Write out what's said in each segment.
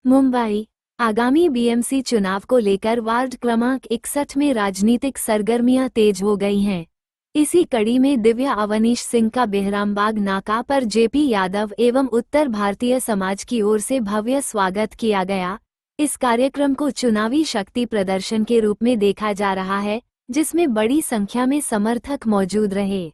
मुंबई आगामी बीएमसी चुनाव को लेकर वार्ड क्रमांक 61 में राजनीतिक सरगर्मियां तेज हो गई हैं। इसी कड़ी में दिव्या अवनीश सिंह का बेहरामबाग नाका पर जेपी यादव एवं उत्तर भारतीय समाज की ओर से भव्य स्वागत किया गया। इस कार्यक्रम को चुनावी शक्ति प्रदर्शन के रूप में देखा जा रहा है, जिसमें बड़ी संख्या में समर्थक मौजूद रहे।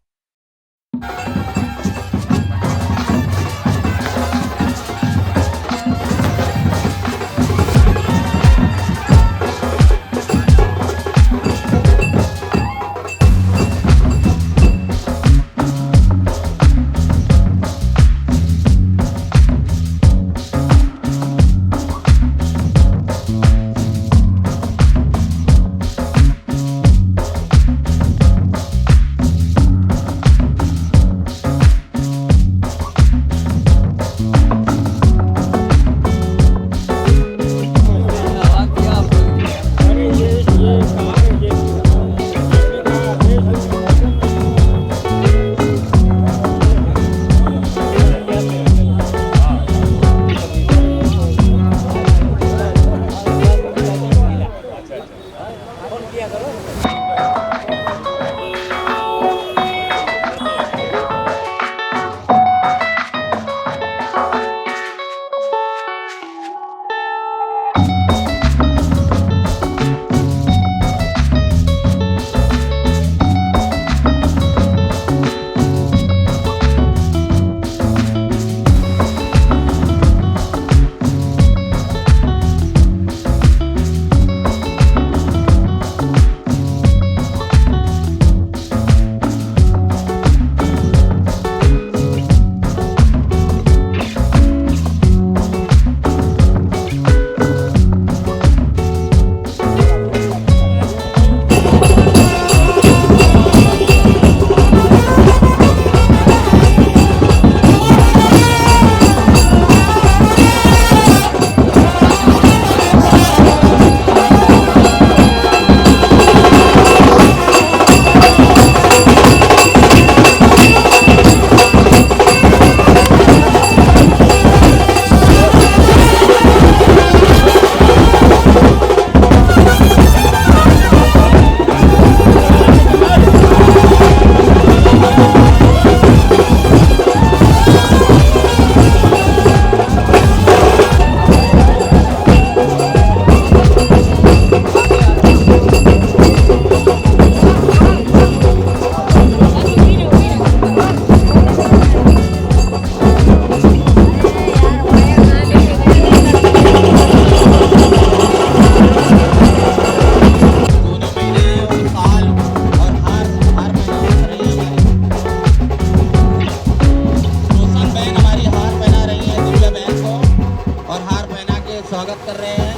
स्वागत कर रहे हैं।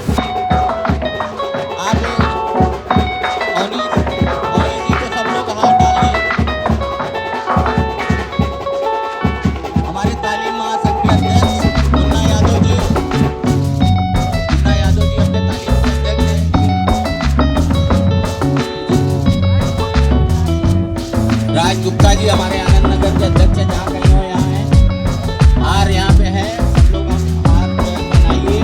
आप अवनीश जी को सब लोग हाथ डालिए। हमारे तालीम महासंघ के अध्यक्ष मुन्ना यादव जी अपने तालीम के अध्यक्ष हैं। राज गुप्ता जी हमारे आनंद नगर के अध्यक्ष हैं, जहाँ कहीं हो यहाँ हैं। हार यहाँ पे है, सब लोग हार बनाइए।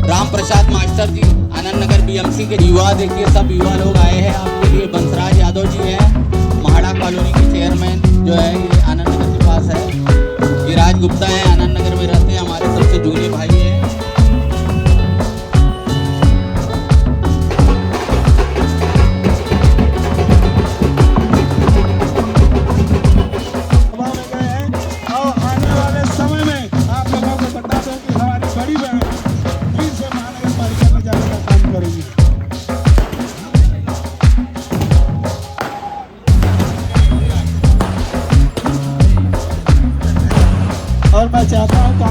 राम प्रसाद मास्टर जी आनंद नगर बीएमसी के युवा, देखिए सब युवा लोग आए हैं आपके लिए। बंसराज यादव जी हैं, महाड़ा कॉलोनी के चेयरमैन जो है, ये आनंद नगर के पास है। ये राज गुप्ता है, आनंद नगर में रहते हैं, हमारे सबसे जूनियर भाई हैं। और मैं चाहता हूँ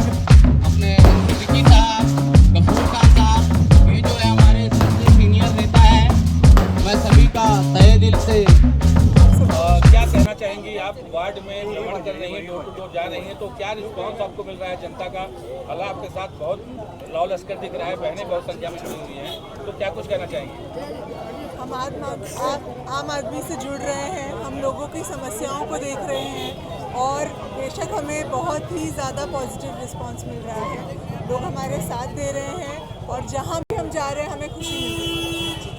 अपने विकी साहब, गफूर खान साहब, ये जो है हमारे सबसे सीनियर नेता है, मैं सभी का तहे दिल से क्या कहना चाहेंगी आप? वार्ड में भ्रमण कर रही हैं, डोर टू डोर जा रही हैं, तो क्या रिस्पॉन्स आपको मिल रहा है जनता का? हालांकि आपके साथ बहुत लाल लश्कर दिख रहा है, बहनें बहुत संख्या में जुड़ी हुई हैं, तो क्या कुछ कहना चाहेंगी? हम आम आदमी से जुड़ रहे हैं, हम लोगों की समस्याओं को देख रहे हैं और बेशक हमें बहुत ही ज़्यादा पॉजिटिव रिस्पांस मिल रहा है। लोग हमारे साथ दे रहे हैं और जहाँ भी हम जा रहे हैं हमें खुशी मिल रही है।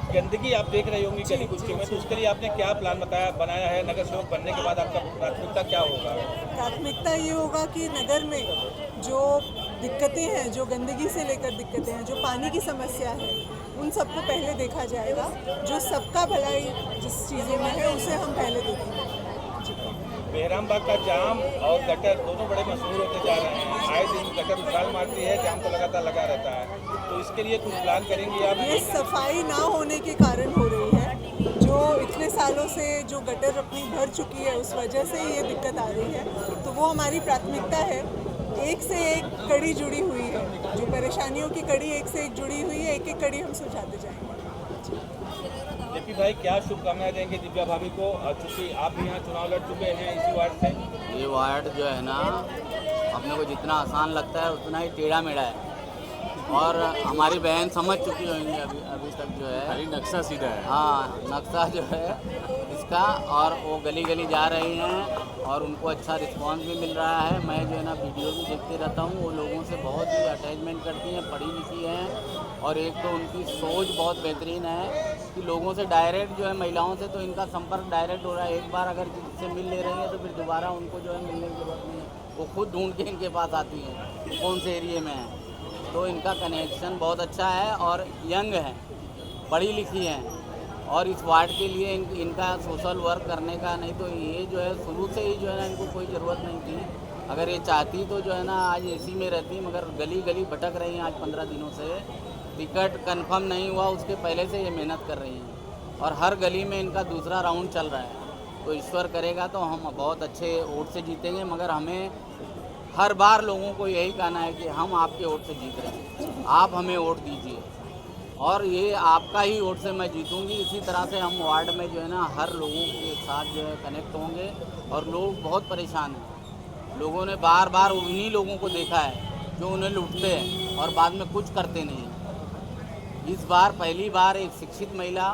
गंदगी आप देख रही होंगी गली कुची में, तो उसके लिए आपने क्या प्लान बनाया है? नगर सेवक बनने के बाद आपका प्राथमिकता क्या होगा? प्राथमिकता ये होगा कि नगर में जो दिक्कतें हैं, जो गंदगी से लेकर दिक्कतें हैं, जो पानी की समस्या है, उन सबको पहले देखा जाएगा। जो सबका भलाई जिस चीज़ों में है उसे हम पहले देखेंगे। बेहराम बाग का जाम और गटर दोनों बड़े मशहूर होते जा रहे हैं। आए दिन गटर उछाल मारती है, जाम तो लगातार लगा रहता है, तो इसके लिए कुछ प्लान करेंगी आप? ये सफाई ना होने के कारण हो रही है। जो इतने सालों से जो गटर अपनी भर चुकी है उस वजह से ये दिक्कत आ रही है, तो वो हमारी प्राथमिकता है। एक से एक कड़ी जुड़ी हुई है, जो परेशानियों की कड़ी एक से एक जुड़ी हुई है, एक एक कड़ी हम सुलझाते जाएंगे। जेपी भाई, क्या शुभकामनाएं देंगे दिव्या भाभी को, चूँकि आप भी यहाँ चुनाव लड़ चुके हैं इसी वार्ड से? ये वार्ड जो है ना, अपने को जितना आसान लगता है उतना ही टेढ़ा मेढ़ा है, और हमारी बहन समझ चुकी होंगी अभी तक जो है। खाली नक्शा सीधा है। हाँ, नक्शा जो है इसका, और वो गली गली जा रही हैं और उनको अच्छा रिस्पांस भी मिल रहा है। मैं जो है ना वीडियो भी देखते रहता हूँ, वो लोगों से बहुत ही अटैचमेंट करती हैं, पढ़ी लिखी हैं, और एक तो उनकी सोच बहुत बेहतरीन है कि लोगों से डायरेक्ट जो है, महिलाओं से तो इनका संपर्क डायरेक्ट हो रहा है। एक बार अगर जिससे मिल ले रही है तो फिर दोबारा उनको जो है मिलने की जरूरत नहीं है, वो खुद ढूंढ के इनके पास आती हैं कौन से एरिए में है। तो इनका कनेक्शन बहुत अच्छा है, और यंग है, पढ़ी लिखी हैं, और इस वार्ड के लिए इनका सोशल वर्क करने का, नहीं तो ये जो है शुरू से ही जो है ना इनको कोई ज़रूरत नहीं थी। अगर ये चाहती तो जो है ना आज एसी में रहती, मगर गली गली भटक रही हैं आज 15 दिनों से। टिकट कंफर्म नहीं हुआ उसके पहले से ये मेहनत कर रही हैं, और हर गली में इनका दूसरा राउंड चल रहा है। तो ईश्वर करेगा तो हम बहुत अच्छे वोट से जीतेंगे, मगर हमें हर बार लोगों को यही कहना है कि हम आपके वोट से जीत रहे हैं, आप हमें वोट दीजिए, और ये आपका ही वोट से मैं जीतूंगी। इसी तरह से हम वार्ड में जो है ना हर लोगों के साथ जो है कनेक्ट होंगे, और लोग बहुत परेशान हैं। लोगों ने बार बार उन्हीं लोगों को देखा है जो उन्हें लूटते हैं और बाद में कुछ करते नहीं हैं। इस बार पहली बार एक शिक्षित महिला,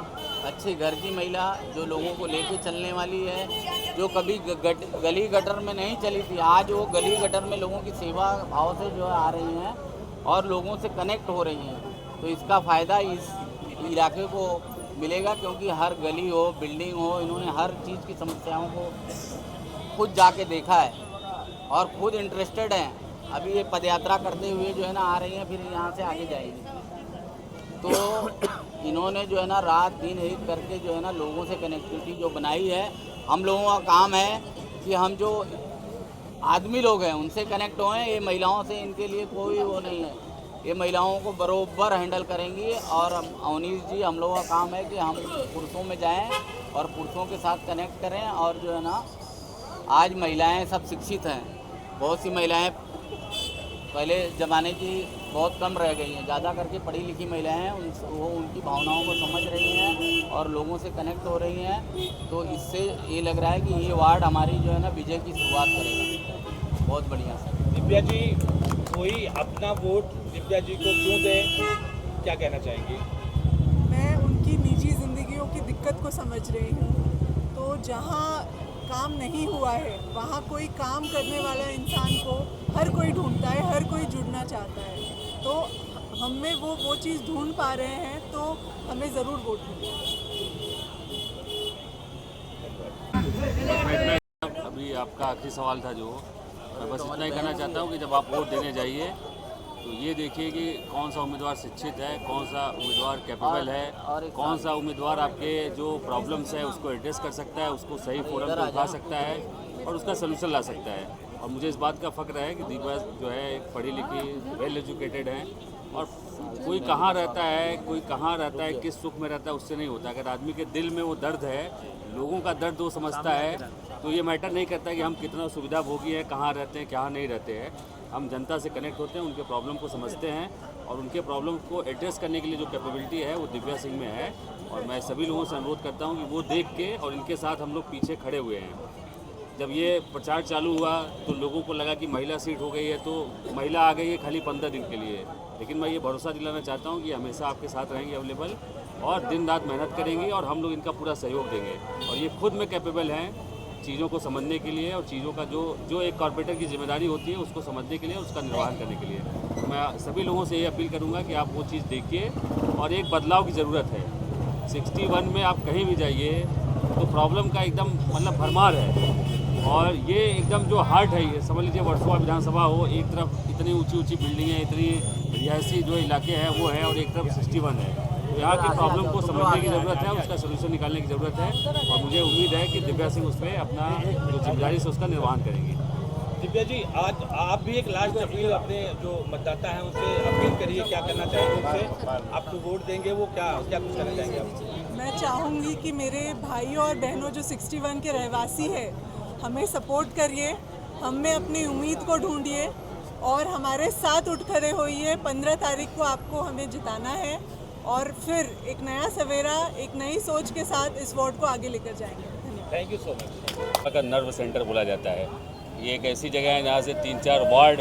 अच्छे घर की महिला, जो लोगों को लेके चलने वाली है, जो कभी गली गटर में नहीं चली थी, आज वो गली गटर में लोगों की सेवा भाव से जो है आ रही हैं और लोगों से कनेक्ट हो रही हैं। तो इसका फ़ायदा इस इलाके को मिलेगा, क्योंकि हर गली हो, बिल्डिंग हो, इन्होंने हर चीज़ की समस्याओं को खुद जाके देखा है और खुद इंटरेस्टेड हैं। अभी ये पदयात्रा करते हुए जो है ना आ रही हैं, फिर यहाँ से आगे जाएंगे। तो इन्होंने जो है ना रात दिन एक करके जो है ना लोगों से कनेक्टिविटी जो बनाई है। हम लोगों का काम है कि हम जो आदमी लोग हैं उनसे कनेक्ट होएं। ये महिलाओं से इनके लिए कोई वो नहीं है, ये महिलाओं को बरोबर हैंडल करेंगी। और अवनीश जी, हम लोगों का काम है कि हम पुरुषों में जाएं और पुरुषों के साथ कनेक्ट करें। और जो है ना आज महिलाएं सब शिक्षित हैं, बहुत सी महिलाएं पहले ज़माने की बहुत कम रह गई हैं, ज़्यादा करके पढ़ी लिखी महिलाएं हैं, वो उनकी भावनाओं को समझ रही हैं और लोगों से कनेक्ट हो रही हैं। तो इससे ये लग रहा है कि ये वार्ड हमारी जो है ना विजय की शुरुआत करेगा बहुत बढ़िया से। दिव्या जी, कोई अपना वोट दिव्या जी को क्यों दे, क्या कहना चाहेंगी? मैं उनकी निजी ज़िंदगियों की दिक्कत को समझ रही हूँ। तो जहाँ काम नहीं हुआ है वहाँ कोई काम करने वाला इंसान को हर कोई ढूंढता है, हर कोई जुड़ना चाहता है। तो हम में वो चीज़ ढूंढ पा रहे हैं, तो हमें ज़रूर वोट मिलेगा। अभी आपका आखिरी सवाल था जो, मैं बस इतना ही कहना चाहता हूँ कि जब आप वोट देने जाइए तो ये देखिए कि कौन सा उम्मीदवार शिक्षित है, कौन सा उम्मीदवार कैपेबल है, कौन सा उम्मीदवार आपके जो प्रॉब्लम्स है उसको एड्रेस कर सकता है, उसको सही फोरम पर उठा सकता है और उसका सलूशन ला सकता है। और मुझे इस बात का फ़ख्र है कि दिव्या जो है एक पढ़ी लिखी, वेल एजुकेटेड है। और कोई कहाँ रहता है, कोई कहाँ रहता है, किस सुख में रहता है, उससे नहीं होता। अगर आदमी के दिल में वो दर्द है, लोगों का दर्द वो समझता है, तो ये मैटर नहीं करता कि हम कितना सुविधा भोगी हैं, कहाँ रहते हैं, कहाँ नहीं रहते हैं। हम जनता से कनेक्ट होते हैं, उनके प्रॉब्लम को समझते हैं और उनके प्रॉब्लम को एड्रेस करने के लिए जो कैपेबिलिटी है वो दिव्या सिंह में है। और मैं सभी लोगों से अनुरोध करता हूँ कि वो देख के, और इनके साथ हम लोग पीछे खड़े हुए हैं। जब ये प्रचार चालू हुआ तो लोगों को लगा कि महिला सीट हो गई है, तो महिला आ गई है खाली 15 दिन के लिए। लेकिन मैं ये भरोसा दिलाना चाहता हूँ कि हमेशा आपके साथ रहेंगे अवेलेबल, और दिन रात मेहनत करेंगे और हम लोग इनका पूरा सहयोग देंगे। और ये खुद में कैपेबल हैं, चीज़ों को समझने के लिए और चीज़ों का जो एक कॉर्पोरेटर की जिम्मेदारी होती है उसको समझने के लिए, उसका निर्वहन करने के लिए। मैं सभी लोगों से ये अपील करूँगा कि आप वो चीज़ देखिए और एक बदलाव की ज़रूरत है। 61 में आप कहीं भी जाइए तो प्रॉब्लम का एकदम मतलब भरमार है, और ये एकदम जो हार्ट है, ये समझ लीजिए वर्सोवा विधानसभा हो, एक तरफ इतनी ऊंची ऊंची बिल्डिंगें, इतनी रिहायशी जो इलाके हैं वो है, और एक तरफ 61 है। तो यहाँ की प्रॉब्लम को समझने की ज़रूरत है, उसका सोल्यूशन निकालने की ज़रूरत है, और मुझे उम्मीद है कि दिव्या सिंह उस पर अपना जो जिम्मेदारी से उसका निर्वहन करेंगी। दिव्या जी, आज आप भी एक लास्ट अपील अपने जो मतदाता हैं उनसे अपील करिए, क्या करना चाहेंगे उनसे? आप जो वोट देंगे वो क्या कुछ करना चाहेंगे आप? मैं चाहूँगी कि मेरे भाइयों और बहनों जो 61 के रहवासी है, हमें सपोर्ट करिए, हम में अपनी उम्मीद को ढूंढिए और हमारे साथ उठ खड़े होइए। 15 तारीख को आपको हमें जिताना है और फिर एक नया सवेरा, एक नई सोच के साथ इस वोट को आगे लेकर जाएंगे। धन्यवाद। Thank you so much. का नर्व सेंटर बोला जाता है। ये एक ऐसी जगह है जहाँ से 3-4 वार्ड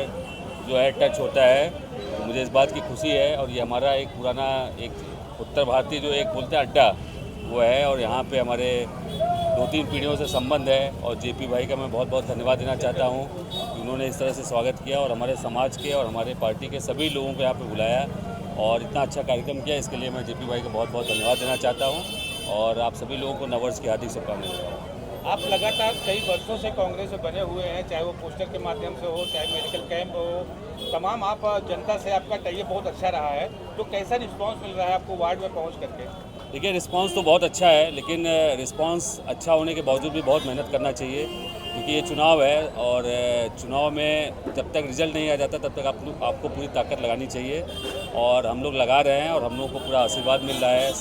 जो है टच होता है। तो मुझे इस बात की खुशी है, और ये हमारा एक पुराना एक उत्तर भारतीय जो एक बोलते हैं अड्डा वो है, और यहाँ पे हमारे 2-3 पीढ़ियों से संबंध है। और जेपी भाई का मैं बहुत बहुत धन्यवाद देना चाहता हूँ कि उन्होंने इस तरह से स्वागत किया और हमारे समाज के और हमारे पार्टी के सभी लोगों को यहाँ पे बुलाया और इतना अच्छा कार्यक्रम किया। इसके लिए मैं जेपी भाई का बहुत बहुत धन्यवाद देना चाहता हूँ, और आप सभी लोगों को नववर्ष की हार्दिक शुभकामनाएं देता हूँ। आप लगातार कई वर्षों से कांग्रेस में बने हुए हैं, चाहे वो पोस्टर के माध्यम से हो, चाहे मेडिकल कैंप हो, तमाम आप जनता से आपका टाइप बहुत अच्छा रहा है। तो कैसा रिस्पांस मिल रहा है आपको वार्ड में पहुंच करके? देखिए, रिस्पांस तो बहुत अच्छा है, लेकिन रिस्पांस अच्छा होने के बावजूद भी बहुत मेहनत करना चाहिए, क्योंकि ये चुनाव है, और चुनाव में जब तक रिजल्ट नहीं आ जाता तब तक आपको पूरी ताकत लगानी चाहिए। और हम लोग लगा रहे हैं, और हम लोग को पूरा आशीर्वाद मिल रहा है,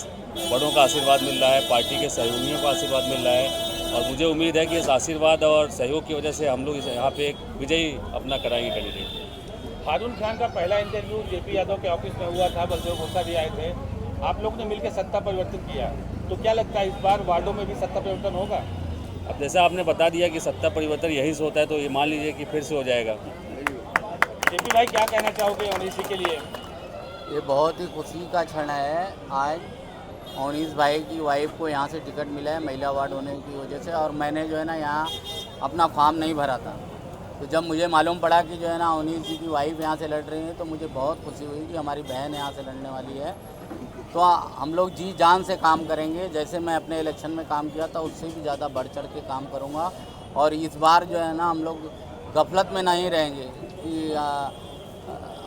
बड़ों का आशीर्वाद मिल रहा है, पार्टी के सहयोगियों का आशीर्वाद मिल रहा है, और मुझे उम्मीद है कि इस आशीर्वाद और सहयोग की वजह से हम लोग यहाँ पे एक विजयी अपना कराएंगे कैंडिडेट। हारून खान का पहला इंटरव्यू जेपी यादव के ऑफिस में हुआ था, बलदेव भोसा भी आए थे, आप लोग ने मिलकर सत्ता परिवर्तन किया, तो क्या लगता है इस बार वार्डों में भी सत्ता परिवर्तन होगा? अब जैसा आपने बता दिया कि सत्ता परिवर्तन यहीं से होता है, तो ये मान लीजिए कि फिर से हो जाएगा। जेपी भाई, क्या कहना चाहोगे ओवैसी के लिए? ये बहुत ही खुशी का क्षण है। आज ओवैसी भाई की वाइफ को यहाँ से टिकट मिला है महिला वार्ड होने की वजह से, और मैंने जो है ना यहाँ अपना फॉर्म नहीं भरा था, तो जब मुझे मालूम पड़ा कि जो है ना ओवैसी जी की वाइफ यहाँ से लड़ रही है, तो मुझे बहुत खुशी हुई कि हमारी बहन यहाँ से लड़ने वाली है। तो हम लोग जी जान से काम करेंगे, जैसे मैं अपने इलेक्शन में काम किया था उससे भी ज़्यादा बढ़ चढ़ के काम करूँगा। और इस बार जो है ना हम लोग गफलत में नहीं रहेंगे कि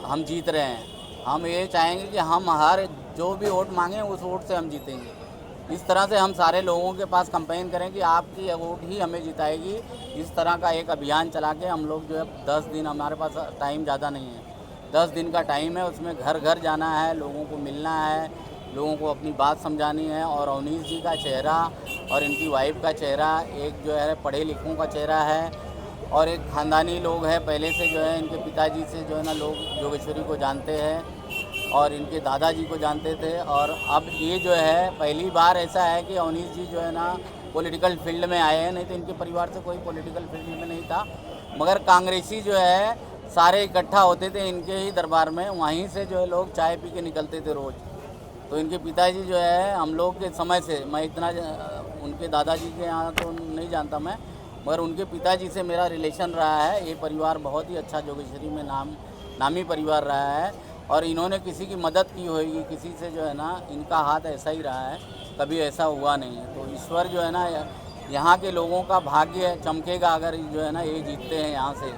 हम जीत रहे हैं। हम ये चाहेंगे कि हम हर जो भी वोट मांगें उस वोट से हम जीतेंगे। इस तरह से हम सारे लोगों के पास कंपेन करें कि आपकी वोट ही हमें जिताएगी। इस तरह का एक अभियान चला के हम लोग जो है 10 दिन, हमारे पास टाइम ज़्यादा नहीं है, 10 दिन का टाइम है, उसमें घर घर जाना है, लोगों को मिलना है, लोगों को अपनी बात समझानी है। और ओवैसी जी का चेहरा और इनकी वाइफ का चेहरा एक जो है पढ़े लिखों का चेहरा है, और एक ख़ानदानी लोग है, पहले से जो है इनके पिताजी से जो है ना लोग जोगेश्वरी को जानते हैं और इनके दादाजी को जानते थे। और अब ये जो है पहली बार ऐसा है कि ओवैसी जी जो है ना पॉलिटिकल फील्ड में आए हैं, नहीं तो इनके परिवार से कोई पॉलिटिकल फील्ड में नहीं था। मगर कांग्रेसी जो है सारे इकट्ठा होते थे इनके ही दरबार में, वहीं से जो है लोग चाय पी के निकलते थे रोज़। तो इनके पिताजी जो है हम लोग के समय से, मैं इतना उनके दादाजी के यहाँ तो नहीं जानता मैं, मगर उनके पिताजी से मेरा रिलेशन रहा है। ये परिवार बहुत ही अच्छा जोगेश्वरी में नामी परिवार रहा है, और इन्होंने किसी की मदद की होगी, किसी से जो है ना इनका हाथ ऐसा ही रहा है, कभी ऐसा हुआ नहीं है। तो ईश्वर जो है ना यहाँ के लोगों का भाग्य चमकेगा अगर जो है ना ये जीतते हैं यहाँ से।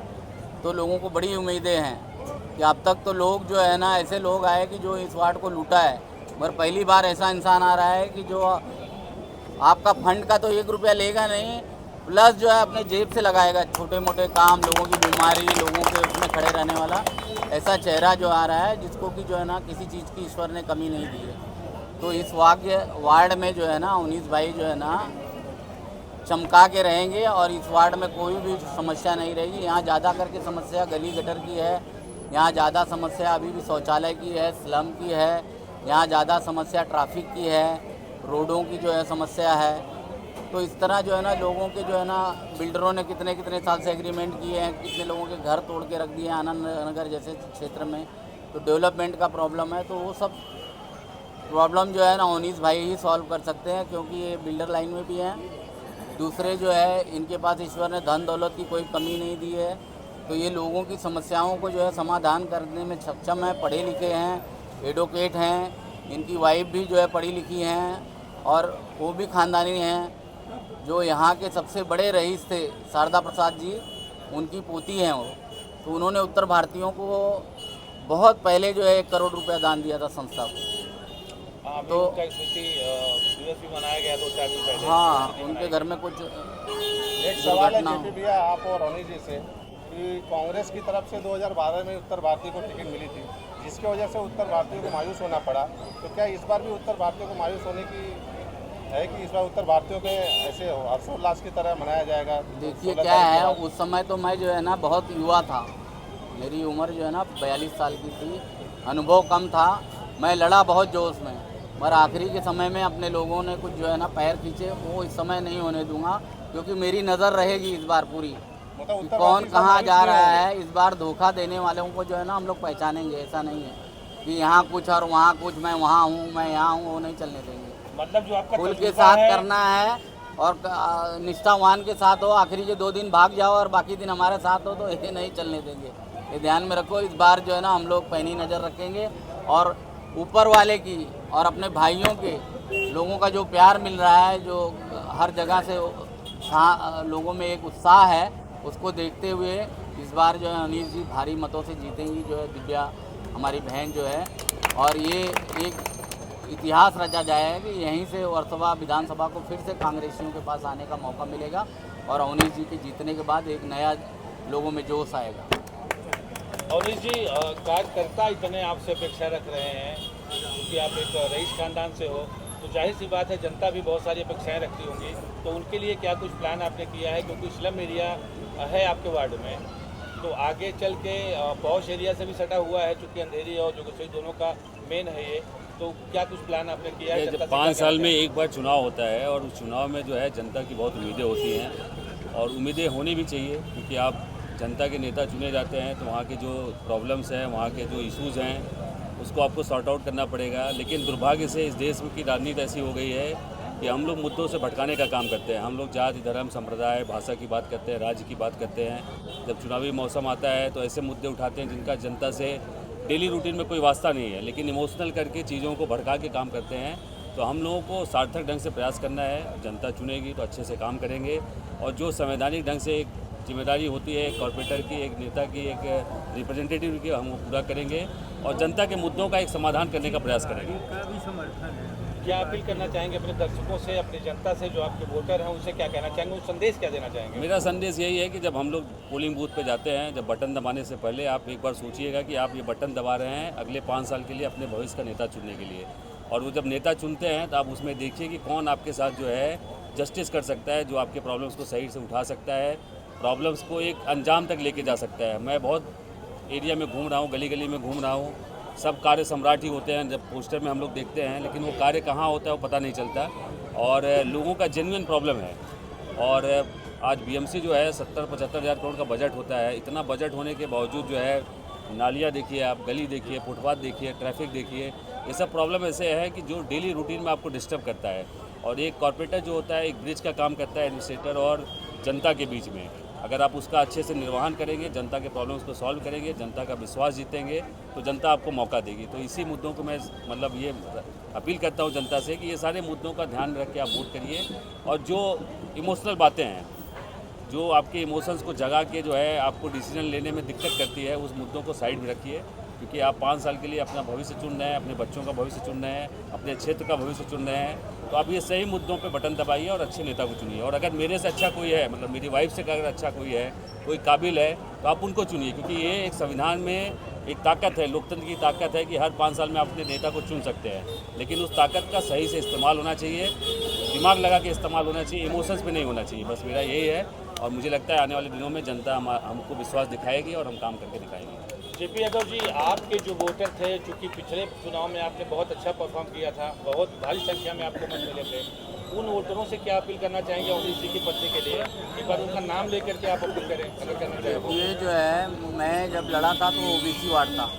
तो लोगों को बड़ी उम्मीदें हैं कि अब तक तो लोग जो है ना ऐसे लोग आए कि जो इस वार्ड को लूटा है, मगर पहली बार ऐसा इंसान आ रहा है कि जो आपका फंड का तो 1 रुपया लेगा नहीं, प्लस जो है अपने जेब से लगाएगा छोटे मोटे काम, लोगों की बीमारी, लोगों के उसमें खड़े रहने वाला ऐसा चेहरा जो आ रहा है, जिसको कि जो है ना किसी चीज़ की ईश्वर ने कमी नहीं दी है। तो इस वार्ड में जो है ना ओवैसी भाई जो है ना चमका के रहेंगे, और इस वार्ड में कोई भी समस्या नहीं रहेगी। यहाँ ज़्यादा करके समस्या गली गटर की है, यहाँ ज़्यादा समस्या अभी भी शौचालय की है, स्लम की है, यहाँ ज़्यादा समस्या ट्रैफिक की है, रोडों की जो है समस्या है। तो इस तरह जो है ना लोगों के जो है ना बिल्डरों ने कितने साल से एग्रीमेंट किए हैं, कितने लोगों के घर तोड़ के रख दिए हैं आनंद नगर जैसे क्षेत्र में। तो डेवलपमेंट का प्रॉब्लम है, तो वो सब प्रॉब्लम जो है ना ओवैसी भाई ही सॉल्व कर सकते हैं, क्योंकि ये बिल्डर लाइन में भी हैं दूसरे जो है इनके पास ईश्वर ने धन दौलत की कोई कमी नहीं दी है, तो ये लोगों की समस्याओं को जो है समाधान करने में सक्षम है, पढ़े लिखे हैं, एडवोकेट हैं, इनकी वाइफ भी जो है पढ़ी लिखी हैं और वो भी ख़ानदानी हैं। जो यहाँ के सबसे बड़े रईस थे शारदा प्रसाद जी, उनकी पोती हैं वो, तो उन्होंने उत्तर भारतीयों को बहुत पहले जो है 1 करोड़ रुपया दान दिया था संस्था को। तो दिवस भी मनाया गया 2-4 दिन पहले। हाँ, उनके घर में कुछ एक सवाल है जेपी भैया आप और रोनी जी से कि कांग्रेस की तरफ से 2012 में उत्तर भारतीय को टिकट मिली थी, जिसकी वजह से उत्तर भारतीयों को मायूस होना पड़ा, तो क्या इस बार भी उत्तर भारतीयों को मायूस होने की है कि इस बार उत्तर भारतीयों के ऐसे हर्षोल्लास की तरह मनाया जाएगा? देखिए क्या है, उस समय तो मैं जो है ना बहुत युवा था, मेरी उम्र जो है ना 42 साल की थी, अनुभव कम था, मैं लड़ा बहुत जोश में, पर आखिरी के समय में अपने लोगों ने कुछ जो है ना पैर खींचे, वो इस समय नहीं होने दूंगा, क्योंकि मेरी नज़र रहेगी इस बार पूरी कि कौन कहाँ जा रहा है। इस बार धोखा देने वालों को जो है ना हम लोग पहचानेंगे, ऐसा नहीं है कि यहाँ कुछ और वहाँ कुछ, मैं वहाँ हूँ मैं यहाँ हूँ, वो नहीं चलने देंगे। मतलब जो आपका खुल के साथ करना है और निष्ठावान के साथ हो, आखिरी के 2 दिन भाग जाओ और बाकी दिन हमारे साथ हो, तो ये नहीं चलने देंगे, ये ध्यान में रखो। इस बार जो है ना हम लोग पैनी नज़र रखेंगे और ऊपर वाले की और अपने भाइयों के लोगों का जो प्यार मिल रहा है, जो हर जगह से लोगों में एक उत्साह है, उसको देखते हुए इस बार जो है अनीश जी भारी मतों से जीतेंगी, जो है दिव्या हमारी बहन जो है, और ये एक इतिहास रचा जाएगा कि यहीं से वर्सोवा विधानसभा को फिर से कांग्रेसियों के पास आने का मौका मिलेगा और अनीश जी के जीतने के बाद एक नया लोगों में जोश आएगा। अनीश जी, कार्यकर्ता इतने आपसे अपेक्षा रख रहे हैं क्योंकि आप एक रईस खानदान से हो, तो जाहिर सी बात है जनता भी बहुत सारी अपेक्षाएं रखती होंगी, तो उनके लिए क्या कुछ प्लान आपने किया है? क्योंकि स्लम एरिया है आपके वार्ड में, तो आगे चल के पॉश एरिया से भी सटा हुआ है, चूँकि अंधेरी और जोगेश्वरी दोनों का मेन है ये, तो क्या कुछ प्लान आपने किया है? जब 5 साल में एक बार चुनाव होता है और उस चुनाव में जो है जनता की बहुत उम्मीदें होती हैं और उम्मीदें होनी भी चाहिए, क्योंकि आप जनता के नेता चुने जाते हैं तो वहाँ के जो प्रॉब्लम्स हैं, वहाँ के जो इश्यूज़ हैं, उसको आपको सॉर्ट आउट करना पड़ेगा। लेकिन दुर्भाग्य से इस देश की राजनीति ऐसी हो गई है कि हम लोग मुद्दों से भटकाने का काम करते हैं। हम लोग जाति, धर्म, संप्रदाय, भाषा की बात करते हैं, राज्य की बात करते हैं। जब चुनावी मौसम आता है तो ऐसे मुद्दे उठाते हैं जिनका जनता से डेली रूटीन में कोई वास्ता नहीं है, लेकिन इमोशनल करके चीज़ों को भड़का के काम करते हैं। तो हम लोगों को सार्थक ढंग से प्रयास करना है, जनता चुनेगी तो अच्छे से काम करेंगे और जो संवैधानिक ढंग से एक जिम्मेदारी होती है एक कॉर्पोरेटर की, एक नेता की, एक रिप्रेजेंटेटिव की, हम वो पूरा करेंगे और जनता के मुद्दों का एक समाधान करने का प्रयास करेंगे। क्या अपील करना चाहेंगे अपने दर्शकों से, अपनी जनता से, जो आपके वोटर हैं, उनसे क्या कहना चाहेंगे, उस संदेश क्या देना चाहेंगे? मेरा संदेश यही है कि जब हम लोग पोलिंग बूथ पे जाते हैं, जब बटन दबाने से पहले आप एक बार सोचिएगा कि आप ये बटन दबा रहे हैं अगले 5 साल के लिए अपने भविष्य का नेता चुनने के लिए, और वो जब नेता चुनते हैं तो आप उसमें देखिए कि कौन आपके साथ जो है जस्टिस कर सकता है, जो आपके प्रॉब्लम्स को सही से उठा सकता है, प्रॉब्लम्स को एक अंजाम तक लेके जा सकता है। मैं बहुत एरिया में घूम रहा हूँ, गली गली में घूम रहा हूँ, सब कार्य सम्राट ही होते हैं जब पोस्टर में हम लोग देखते हैं, लेकिन वो कार्य कहाँ होता है वो पता नहीं चलता और लोगों का जेन्युइन प्रॉब्लम है। और आज बीएमसी जो है 70-75 हज़ार करोड़ का बजट होता है, इतना बजट होने के बावजूद जो है नालियाँ देखिए, आप गली देखिए, फुटपाथ देखिए, ट्रैफिक देखिए, ये सब प्रॉब्लम ऐसे है कि जो डेली रूटीन में आपको डिस्टर्ब करता है। और एक कॉर्पोरेटर जो होता है एक ब्रिज का काम करता है एडमिनिस्ट्रेटर और जनता के बीच में, अगर आप उसका अच्छे से निर्वहन करेंगे, जनता के प्रॉब्लम्स को सॉल्व करेंगे, जनता का विश्वास जीतेंगे, तो जनता आपको मौका देगी। तो इसी मुद्दों को मैं मतलब ये अपील करता हूँ जनता से कि ये सारे मुद्दों का ध्यान रख के आप वोट करिए और जो इमोशनल बातें हैं, जो आपके इमोशंस को जगा के जो है आपको डिसीजन लेने में दिक्कत करती है, उस मुद्दों को साइड में रखिए, क्योंकि आप 5 साल के लिए अपना भविष्य चुन रहे हैं, अपने बच्चों का भविष्य चुन रहे हैं, अपने क्षेत्र का भविष्य चुन रहे हैं, तो आप ये सही मुद्दों पे बटन दबाइए और अच्छे नेता को चुनिए। और अगर मेरे से अच्छा कोई है, मतलब मेरी वाइफ से अगर अच्छा कोई है, कोई काबिल है, तो आप उनको चुनिए, क्योंकि ये एक संविधान में एक ताकत है, लोकतंत्र की ताकत है कि हर 5 साल में आप अपने नेता को चुन सकते हैं, लेकिन उस ताकत का सही से इस्तेमाल होना चाहिए, दिमाग लगा के इस्तेमाल होना चाहिए, इमोशंस पे नहीं होना चाहिए। बस मेरा यही है और मुझे लगता है आने वाले दिनों में जनता हमको विश्वास दिखाएगी और हम काम करके दिखाएंगे। जेपी यादव जी, आपके जो वोटर थे, चूँकि पिछले चुनाव में आपने बहुत अच्छा परफॉर्म किया था, बहुत भारी संख्या में आपको मत मिले थे, उन वोटरों से क्या अपील करना चाहेंगे अनीश जी की पत्नी के लिए? एक बार उनका नाम लेकर के आप अपील करें अगर करना चाहें। ये जो है मैं जब लड़ा था तो ओबीसी वार्ड था,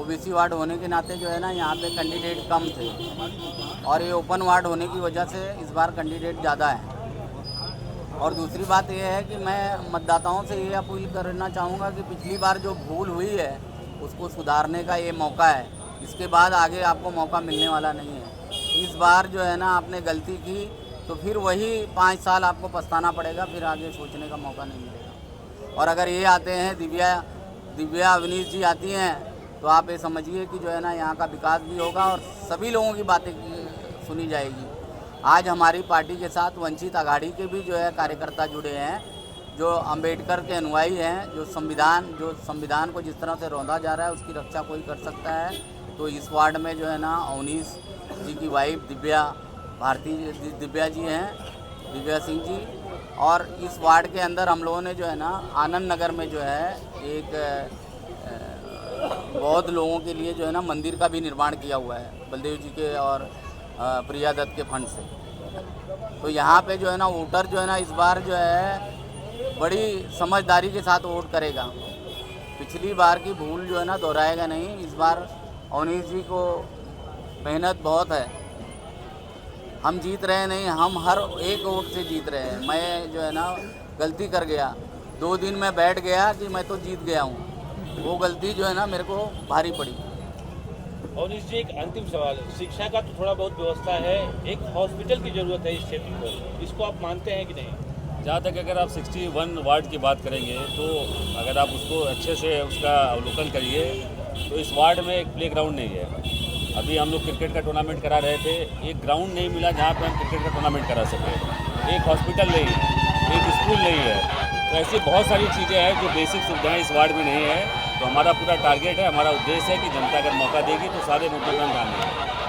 ओबीसी वार्ड होने के नाते जो है ना यहाँ पे कैंडिडेट कम थे और ये ओपन वार्ड होने की वजह से इस बार कैंडिडेट ज़्यादा है। और दूसरी बात यह है कि मैं मतदाताओं से ये अपील करना चाहूँगा कि पिछली बार जो भूल हुई है उसको सुधारने का ये मौका है। इसके बाद आगे आपको मौका मिलने वाला नहीं है। इस बार जो है ना आपने गलती की तो फिर वही 5 साल आपको पछताना पड़ेगा, फिर आगे सोचने का मौका नहीं मिलेगा। और अगर ये आते हैं दिव्या अवनीश जी आती हैं तो आप ये समझिए कि जो है ना यहाँ का विकास भी होगा और सभी लोगों की बातें सुनी जाएगी। आज हमारी पार्टी के साथ वंचित आघाड़ी के भी जो है कार्यकर्ता जुड़े हैं, जो अंबेडकर के अनुयायी हैं, जो संविधान को जिस तरह से रौंदा जा रहा है उसकी रक्षा कोई कर सकता है। तो इस वार्ड में जो है ना अवनीश जी की वाइफ दिव्या जी हैं, दिव्या सिंह जी। और इस वार्ड के अंदर हम लोगों ने जो है ना आनंद नगर में जो है एक बौद्ध लोगों के लिए जो है ना मंदिर का भी निर्माण किया हुआ है बलदेव जी के और प्रिया दत्त के फंड से। तो यहाँ पे जो है ना वोटर जो है ना इस बार जो है बड़ी समझदारी के साथ वोट करेगा। पिछली बार की भूल जो है ना दोहराएगा नहीं। इस बार अवनीश जी को मेहनत बहुत है, हम जीत रहे नहीं, हम हर एक वोट से जीत रहे हैं। मैं जो है ना गलती कर गया, 2 दिन में बैठ गया कि मैं तो जीत गया हूँ, वो गलती जो है ना मेरे को भारी पड़ी। अवनीश जी, एक अंतिम सवाल, शिक्षा का तो थोड़ा बहुत व्यवस्था है, एक हॉस्पिटल की ज़रूरत है इस क्षेत्र को, इसको आप मानते हैं कि नहीं? जहाँ तक अगर आप 61 वार्ड की बात करेंगे तो अगर आप उसको अच्छे से उसका अवलोकन करिए तो इस वार्ड में एक प्ले ग्राउंड नहीं है। अभी हम लोग क्रिकेट का टूर्नामेंट करा रहे थे, एक ग्राउंड नहीं मिला जहाँ पे हम क्रिकेट का टूर्नामेंट करा सकें। एक हॉस्पिटल नहीं है, एक स्कूल नहीं है। तो ऐसी बहुत सारी चीज़ें हैं जो बेसिक सुविधाएं इस वार्ड में नहीं है। तो हमारा पूरा टारगेट है, हमारा उद्देश्य है कि जनता अगर मौका देगी तो सारे मुद्दों पर हम ध्यान देंगे।